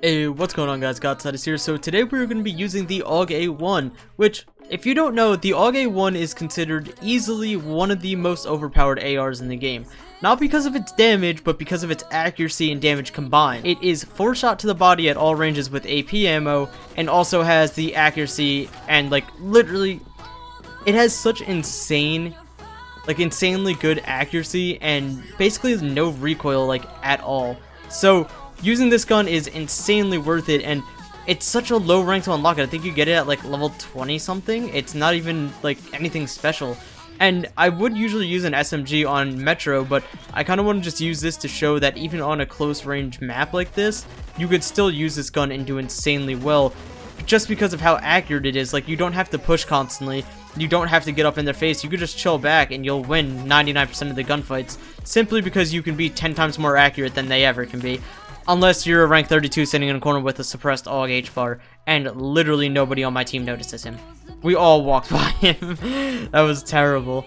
Hey, what's going on guys, Godstatus here. So today we're going to be using the AUG A1, which, if you don't know, the AUG A1 is considered easily one of the most overpowered ARs in the game. Not because of its damage, but because of its accuracy and damage combined. It is 4-shot to the body at all ranges with AP ammo, and also has the accuracy and, like, literally, it has such insanely good accuracy and basically no recoil, like, at all. So using this gun is insanely worth it, and it's such a low rank to unlock it. I think you get it at like level 20 something. It's not even like anything special. And I would usually use an SMG on Metro, but I kind of want to just use this to show that even on a close range map like this, you could still use this gun and do insanely well, just because of how accurate it is. Like, you don't have to push constantly, you don't have to get up in their face, you could just chill back and you'll win 99% of the gunfights, simply because you can be 10 times more accurate than they ever can be. Unless you're a rank 32 sitting in a corner with a suppressed AUG H-bar, and literally nobody on my team notices him. We all walked by him. That was terrible.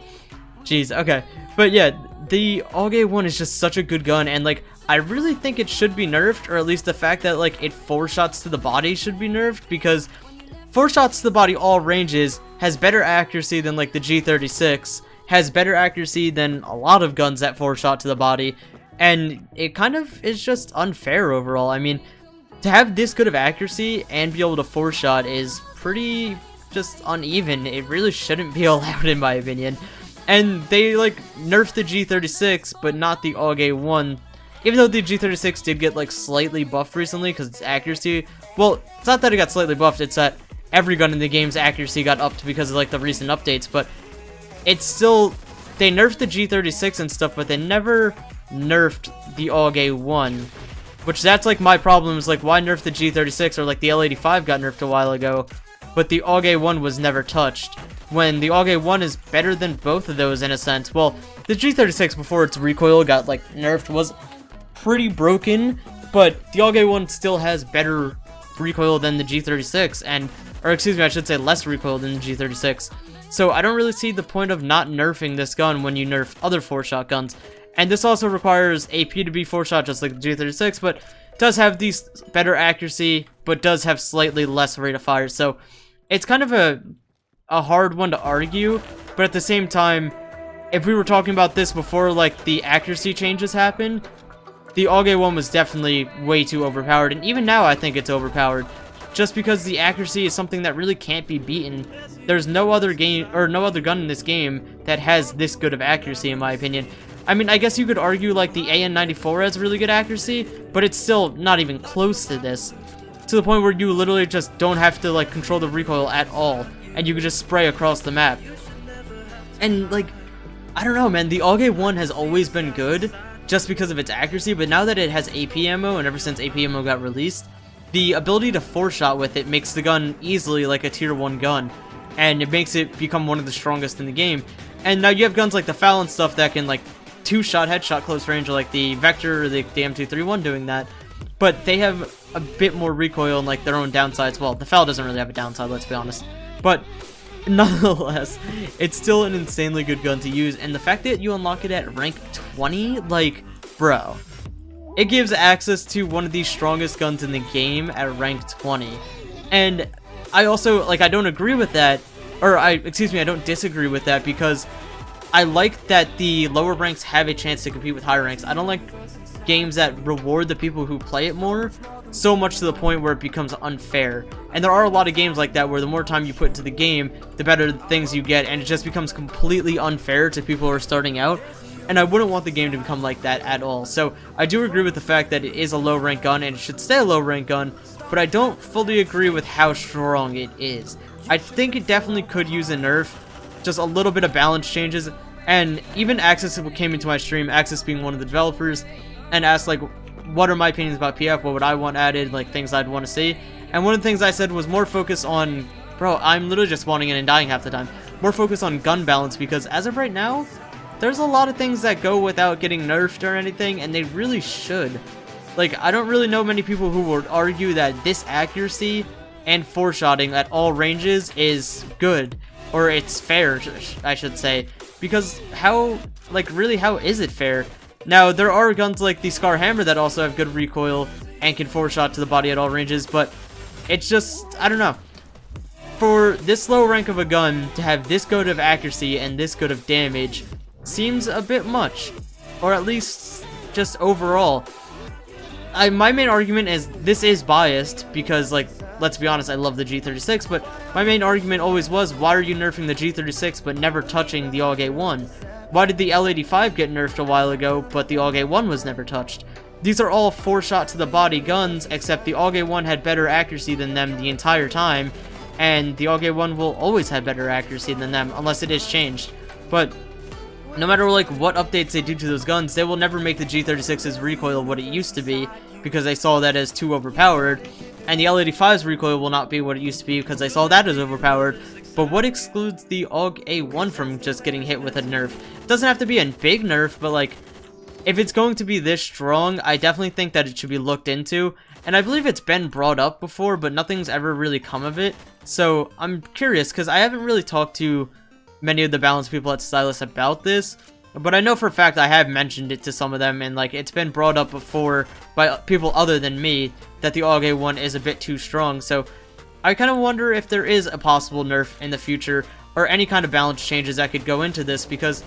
Jeez, okay. But yeah, the AUG A1 is just such a good gun, and like, I really think it should be nerfed, or at least the fact that like it 4 shots to the body should be nerfed, because 4 shots to the body all ranges has better accuracy than like the G36, has better accuracy than a lot of guns that 4 shot to the body, and it kind of is just unfair overall. I mean, to have this good of accuracy and be able to 4-shot is pretty just uneven. It really shouldn't be allowed in my opinion. And they like nerfed the G36 but not the AUG A1, even though the G36 did get like slightly buffed recently because its accuracy, well, it's not that it got slightly buffed, it's that every gun in the game's accuracy got upped because of like the recent updates. But it's still, they nerfed the G36 and stuff, but they never nerfed the AUG A1, which that's like my problem, is like, why nerf the G36, or like the L85 got nerfed a while ago but the AUG A1 was never touched, when the AUG A1 is better than both of those in a sense. Well, the G36 before its recoil got like nerfed was pretty broken, but the AUG A1 still has better recoil than the G36, and, or excuse me, I should say less recoil than the G36. So I don't really see the point of not nerfing this gun when you nerf other 4-shot guns. And this also requires AP to be 4-shot just like the G36, but does have these better accuracy, but does have slightly less rate of fire. So it's kind of a hard one to argue, but at the same time, if we were talking about this before like the accuracy changes happened, the AUG A1 was definitely way too overpowered, and even now I think it's overpowered, just because the accuracy is something that really can't be beaten. There's no other game, or no other gun in this game that has this good of accuracy in my opinion. I mean, I guess you could argue like the AN94 has really good accuracy, but it's still not even close to this. To the point where you literally just don't have to like control the recoil at all, and you can just spray across the map. And like, I don't know, man, the AUG A1 has always been good just because of its accuracy, but now that it has AP ammo, and ever since AP ammo got released, the ability to 4-shot with it makes the gun easily like a tier 1 gun, and it makes it become one of the strongest in the game. And now you have guns like the FAL and stuff that can like 2-shot headshot close range, like the Vector or the M231 doing that, but they have a bit more recoil and like their own downsides. Well, the FAL doesn't really have a downside, let's be honest, but nonetheless, it's still an insanely good gun to use. And the fact that you unlock it at rank 20, like, bro, it gives access to one of the strongest guns in the game at rank 20. And I also, like, I don't agree with that, or I don't disagree with that, because I like that the lower ranks have a chance to compete with higher ranks. I don't like games that reward the people who play it more, so much to the point where it becomes unfair. And there are a lot of games like that where the more time you put into the game, the better things you get, and it just becomes completely unfair to people who are starting out. And I wouldn't want the game to become like that at all. So I do agree with the fact that it is a low rank gun and it should stay a low rank gun, but I don't fully agree with how strong it is. I think it definitely could use a nerf, just a little bit of balance changes. And even Axis came into my stream, Axis being one of the developers, and asked like, what are my opinions about PF, what would I want added, like things I'd want to see. And one of the things I said was more focus on, bro, I'm literally just spawning in and dying half the time, more focus on gun balance, because as of right now, there's a lot of things that go without getting nerfed or anything, and they really should. Like, I don't really know many people who would argue that this accuracy and 4-shotting at all ranges is good, or it's fair, I should say, because how, like, really, how is it fair? Now, there are guns like the Scar Hammer that also have good recoil, and can 4-shot to the body at all ranges, but it's just, I don't know. For this low rank of a gun to have this good of accuracy and this good of damage seems a bit much, or at least just overall. My main argument is this is biased because, like, let's be honest, I love the G36, but my main argument always was, why are you nerfing the G36 but never touching the AUG A1? Why did the L85 get nerfed a while ago but the AUG A1 was never touched? These are all 4-shot to the body guns, except the AUG A1 had better accuracy than them the entire time, and the AUG A1 will always have better accuracy than them unless it is changed. But no matter like what updates they do to those guns, they will never make the G36's recoil what it used to be, because they saw that as too overpowered, and the L85's recoil will not be what it used to be because they saw that as overpowered. But what excludes the AUG A1 from just getting hit with a nerf? It doesn't have to be a big nerf, but like, if it's going to be this strong, I definitely think that it should be looked into, and I believe it's been brought up before, but nothing's ever really come of it. So I'm curious, because I haven't really talked to many of the balanced people at Stylus about this, but I know for a fact I have mentioned it to some of them, and like, it's been brought up before by people other than me that the AUG A1 is a bit too strong. So I kind of wonder if there is a possible nerf in the future, or any kind of balance changes that could go into this, because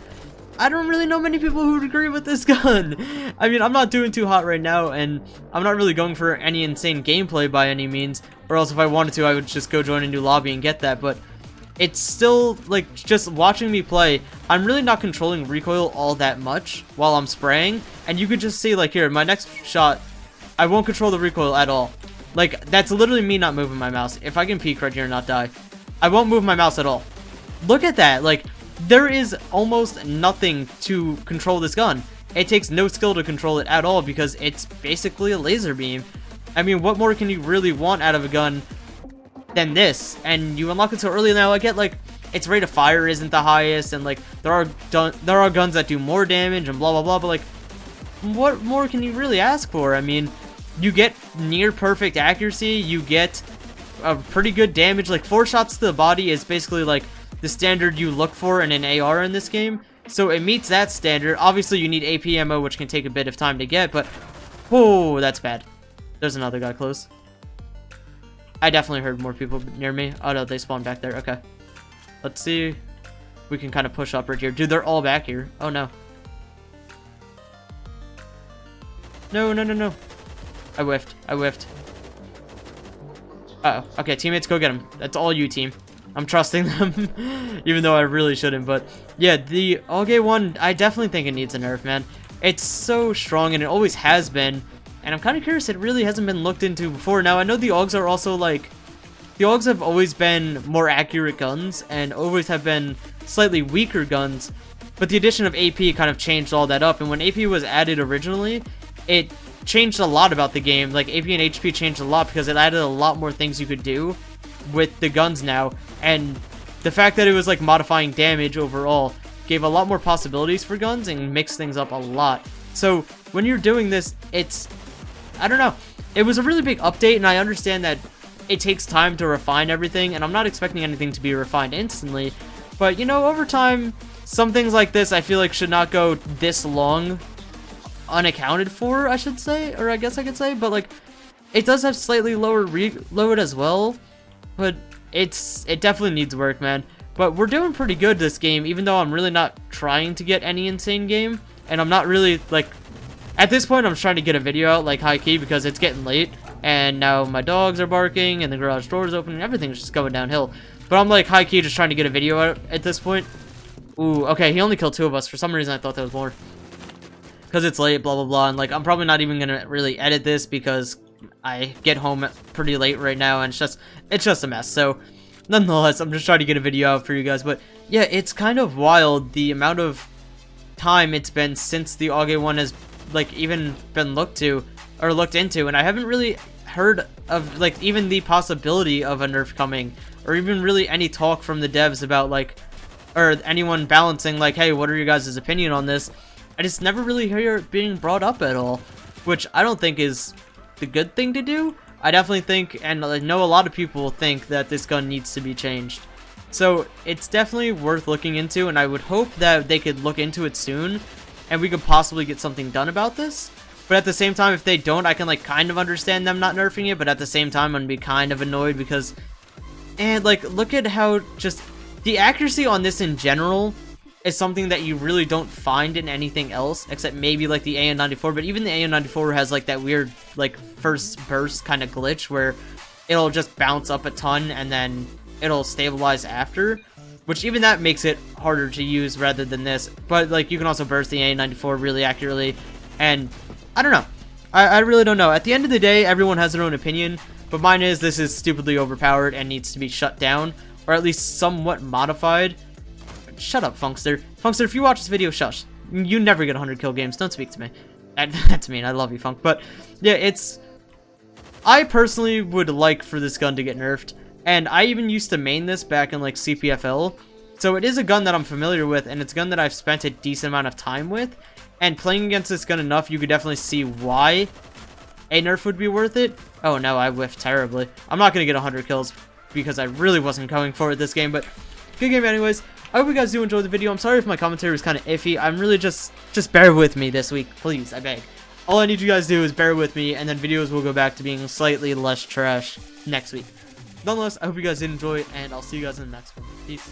I don't really know many people who would agree with this gun. I mean, I'm not doing too hot right now, and I'm not really going for any insane gameplay by any means, or else if I wanted to, I would just go join a new lobby and get that, but it's still, like, just watching me play, I'm really not controlling recoil all that much while I'm spraying, and you could just see, like, here, my next shot, I won't control the recoil at all. Like, that's literally me not moving my mouse. If I can peek right here and not die, I won't move my mouse at all. Look at that, like, there is almost nothing to control this gun. It takes no skill to control it at all because it's basically a laser beam. I mean, what more can you really want out of a gun than this? And you unlock it so early. Now I get, like, its rate of fire isn't the highest, and like there are guns that do more damage and blah blah blah, but like, what more can you really ask for? I mean, you get near perfect accuracy, you get a pretty good damage. Like, 4 shots to the body is basically like the standard you look for in an AR in this game, so it meets that standard. Obviously you need AP ammo, which can take a bit of time to get, but whoa, that's bad. There's another guy close. I definitely heard more people near me. Oh no, they spawned back there. Okay, let's see, we can kind of push up right here. Dude, they're all back here. Oh no, no, no, no, no. I whiffed. Uh-oh. Okay, teammates, go get him. That's all you, team. I'm trusting them, even though I really shouldn't. But yeah, the AUG A1, I definitely think it needs a nerf, man. It's so strong, and it always has been. And I'm kind of curious, it really hasn't been looked into before. Now, I know the AUGs are also like, the AUGs have always been more accurate guns, and always have been slightly weaker guns. But the addition of AP kind of changed all that up. And when AP was added originally, it changed a lot about the game. Like, AP and HP changed a lot because it added a lot more things you could do with the guns now, and the fact that it was like modifying damage overall gave a lot more possibilities for guns and mixed things up a lot. So when you're doing this, it's, I don't know, it was a really big update, and I understand that it takes time to refine everything, and I'm not expecting anything to be refined instantly, but you know, over time, some things like this I feel like should not go this long unaccounted for, I should say, or I guess I could say. But like, it does have slightly lower reload as well, but it definitely needs work, man. But we're doing pretty good this game, even though I'm really not trying to get any insane game, and I'm not really, like, at this point I'm trying to get a video out, like, high key, because it's getting late, and now my dogs are barking, and the garage door is open, and everything's just going downhill. But I'm like high key just trying to get a video out at this point. Ooh, okay, he only killed 2 of us. For some reason I thought there was more, because it's late, blah blah blah, and like, I'm probably not even gonna really edit this because I get home pretty late right now, and it's just a mess. So nonetheless, I'm just trying to get a video out for you guys. But yeah, it's kind of wild the amount of time it's been since the AUG A1 has like even been looked into, and I haven't really heard of like even the possibility of a nerf coming, or even really any talk from the devs about like, or anyone balancing like, hey, what are your guys' opinion on this? I just never really hear it being brought up at all, which I don't think is the good thing to do. I definitely think, and I know a lot of people think, that this gun needs to be changed. So it's definitely worth looking into, and I would hope that they could look into it soon, and we could possibly get something done about this. But at the same time, if they don't, I can like kind of understand them not nerfing it, but at the same time, I'm gonna be kind of annoyed because, and like, look at how just the accuracy on this in general is something that you really don't find in anything else, except maybe like the AN94, but even the AN94 has like that weird like first burst kind of glitch where it'll just bounce up a ton and then it'll stabilize after, which even that makes it harder to use rather than this. But like, you can also burst the AN94 really accurately, and I don't know. I really don't know. At the end of the day, everyone has their own opinion, but mine is this is stupidly overpowered and needs to be shut down, or at least somewhat modified. Shut up, Funkster. Funkster, if you watch this video, shush. You never get 100 kill games. Don't speak to me. That's mean. I love you, Funk. But yeah, it's... I personally would like for this gun to get nerfed, and I even used to main this back in like CPFL, so it is a gun that I'm familiar with, and it's a gun that I've spent a decent amount of time with, and playing against this gun enough, you could definitely see why a nerf would be worth it. Oh no, I whiffed terribly. I'm not going to get 100 kills because I really wasn't going for it this game, but good game anyways. I hope you guys do enjoy the video. I'm sorry if my commentary was kind of iffy. I'm really just bear with me this week, please, I beg. All I need you guys to do is bear with me, and then videos will go back to being slightly less trash next week. Nonetheless, I hope you guys did enjoy, and I'll see you guys in the next one. Peace.